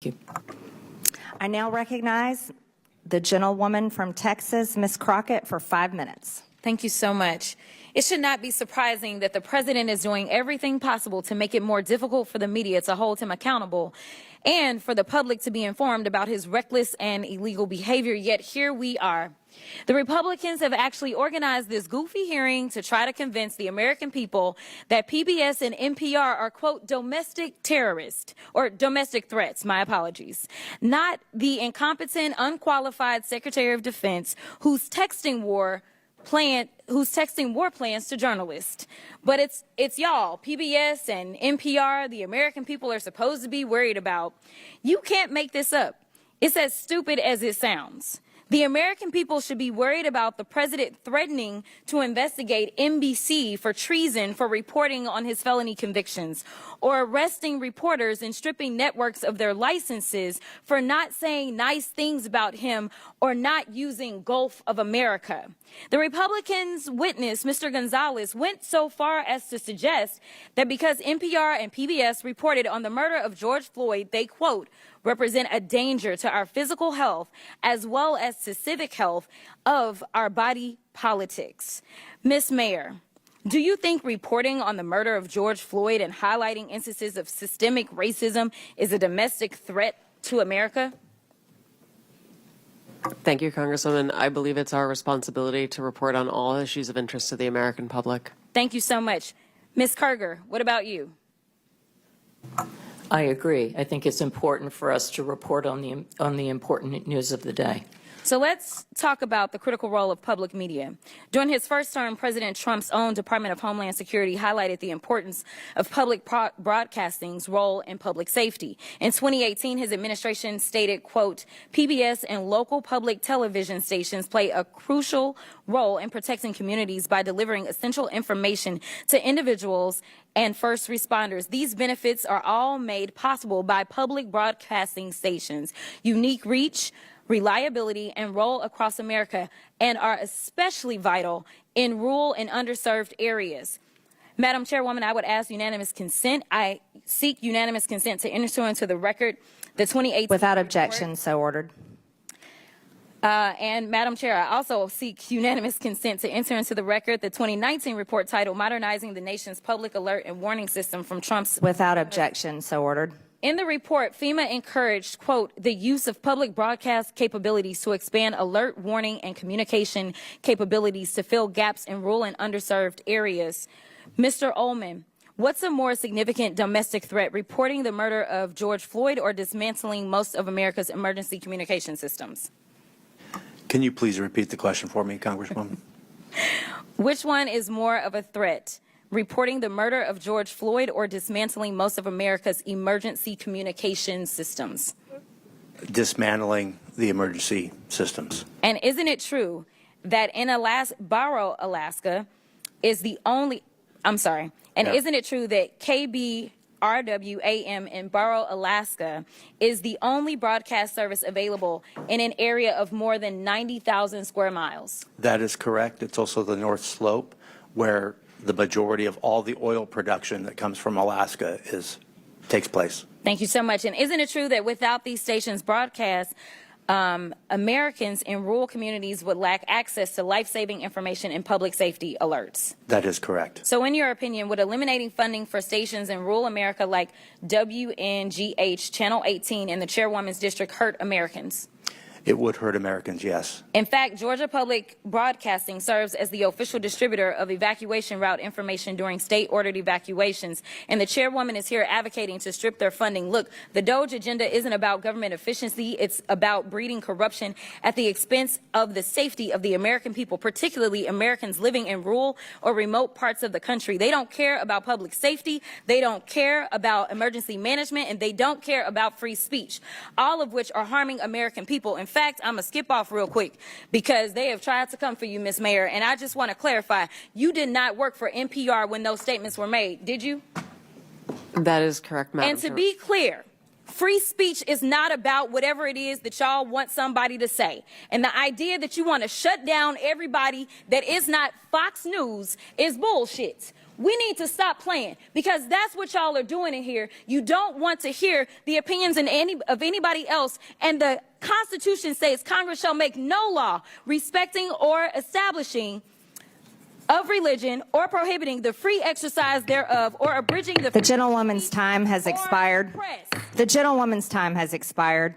Thank you. I now recognize the gentlewoman from Texas, Ms. Crockett, for 5 minutes. Thank you so much. It should not be surprising that the president is doing everything possible to make it more difficult for the media to hold him accountable and for the public to be informed about his reckless and illegal behavior. Yet here we are. The Republicans have actually organized this goofy hearing to try to convince the American people that PBS and NPR are, quote, domestic terrorists or domestic threats. My apologies. Not the incompetent, unqualified Secretary of Defense who's texting war plans to journalists. But it's y'all, PBS and NPR, the American people are supposed to be worried about. You can't make this up. It's as stupid as it sounds. The American people should be worried about the president threatening to investigate NBC for treason for reporting on his felony convictions, or arresting reporters and stripping networks of their licenses for not saying nice things about him or not using Gulf of America. The Republicans' witness, Mr. Gonzalez, went so far as to suggest that because NPR and PBS reported on the murder of George Floyd, they, quote, represent a danger to our physical health as well as to civic health of our body politics. Ms. Mayor, do you think reporting on the murder of George Floyd and highlighting instances of systemic racism is a domestic threat to America? Thank you, Congresswoman. I believe it's our responsibility to report on all issues of interest to the American public. Thank you so much. Ms. Kerger, what about you? I agree. I think it's important for us to report on the important news of the day. So let's talk about the critical role of public media. During his first term, President Trump's own Department of Homeland Security highlighted the importance of public broadcasting's role in public safety. In 2018, his administration stated, quote, PBS and local public television stations play a crucial role in protecting communities by delivering essential information to individuals and first responders. These benefits are all made possible by public broadcasting stations' unique reach, reliability, and role across America, and are especially vital in rural and underserved areas. Madam Chairwoman, I would ask unanimous consent. I seek unanimous consent to enter into the record the 2018 Without objection, so ordered. And Madam Chair, I also seek unanimous consent to enter into the record the 2019 report titled Modernizing the Nation's Public Alert and Warning System from Trump's. Without objection, so ordered. In the report, FEMA encouraged, quote, the use of public broadcast capabilities to expand alert, warning, and communication capabilities to fill gaps in rural and underserved areas. Mr. Ullman, what's a more significant domestic threat, reporting the murder of George Floyd or dismantling most of America's emergency communication systems? Can you please repeat the question for me, Congresswoman? Which one is more of a threat? Reporting the murder of George Floyd or dismantling most of America's emergency communication systems? Dismantling the emergency systems. And isn't it true that in Barrow, Alaska is the only, isn't it true that KBRW-AM in Barrow, Alaska is the only broadcast service available in an area of more than 90,000 square miles? That is correct. It's also the North Slope where the majority of all the oil production that comes from Alaska takes place. Thank you so much. And isn't it true that without these stations' broadcast, Americans in rural communities would lack access to life-saving information and public safety alerts? That is correct. So in your opinion, would eliminating funding for stations in rural America like WNGH, Channel 18, and the Chairwoman's District hurt Americans? It would hurt Americans, yes. In fact, Georgia Public Broadcasting serves as the official distributor of evacuation route information during state-ordered evacuations, and the chairwoman is here advocating to strip their funding. Look, the DOGE agenda isn't about government efficiency. It's about breeding corruption at the expense of the safety of the American people, particularly Americans living in rural or remote parts of the country. They don't care about public safety. They don't care about emergency management, and they don't care about free speech, all of which are harming American people. In fact, I'm going to skip off real quick because they have tried to come for you, Ms. Mayor, and I just want to clarify, you did not work for NPR when those statements were made, did you? That is correct, Madam And to Chair. be clear, free speech is not about whatever it is that y'all want somebody to say. And the idea that you want to shut down everybody that is not Fox News is bullshit. We need to stop playing, because that's what y'all are doing in here. You don't want to hear the opinions of anybody else, and the Constitution says Congress shall make no law respecting or establishing of religion or prohibiting the free exercise thereof or abridging the The gentlewoman's time has expired. press. The gentlewoman's time has expired.